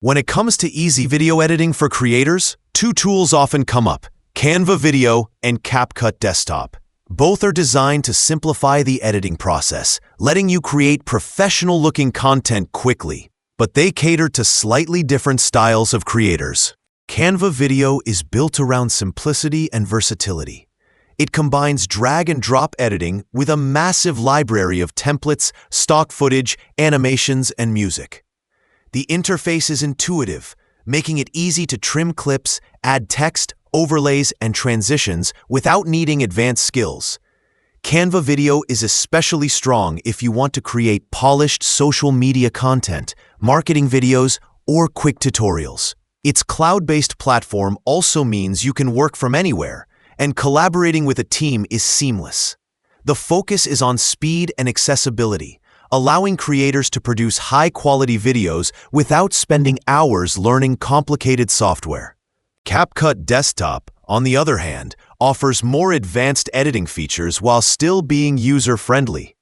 When it comes to easy video editing for creators, two tools often come up: Canva Video and CapCut Desktop. Both are designed to simplify the editing process, letting you create professional-looking content quickly. But they cater to slightly different styles of creators. Canva Video is built around simplicity and versatility. It combines drag-and-drop editing with a massive library of templates, stock footage, animations, and music. The interface is intuitive, making it easy to trim clips, add text, overlays, and transitions without needing advanced skills. Canva Video is especially strong if you want to create polished social media content, marketing videos, or quick tutorials. Its cloud-based platform also means you can work from anywhere, and collaborating with a team is seamless. The focus is on speed and accessibility, allowing creators to produce high-quality videos without spending hours learning complicated software. CapCut Desktop, on the other hand, offers more advanced editing features while still being user-friendly.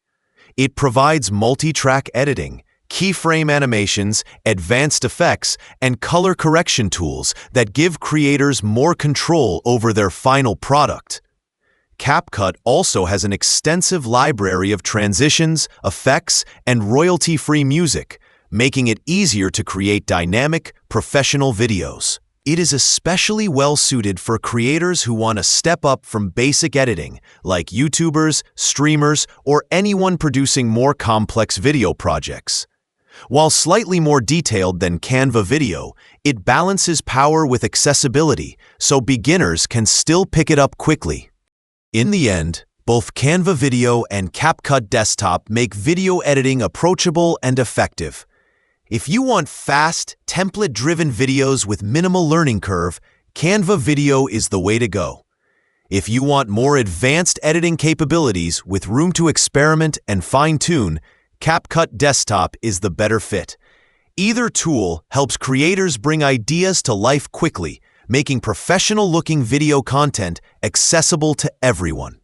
It provides multi-track editing, keyframe animations, advanced effects, and color correction tools that give creators more control over their final product. CapCut also has an extensive library of transitions, effects, and royalty-free music, making it easier to create dynamic, professional videos. It is especially well-suited for creators who want to step up from basic editing, like YouTubers, streamers, or anyone producing more complex video projects. While slightly more detailed than Canva Video, it balances power with accessibility, so beginners can still pick it up quickly. In the end, both Canva Video and CapCut Desktop make video editing approachable and effective. If you want fast, template-driven videos with minimal learning curve, Canva Video is the way to go. If you want more advanced editing capabilities with room to experiment and fine-tune, CapCut Desktop is the better fit. Either tool helps creators bring ideas to life quickly, making professional-looking video content accessible to everyone.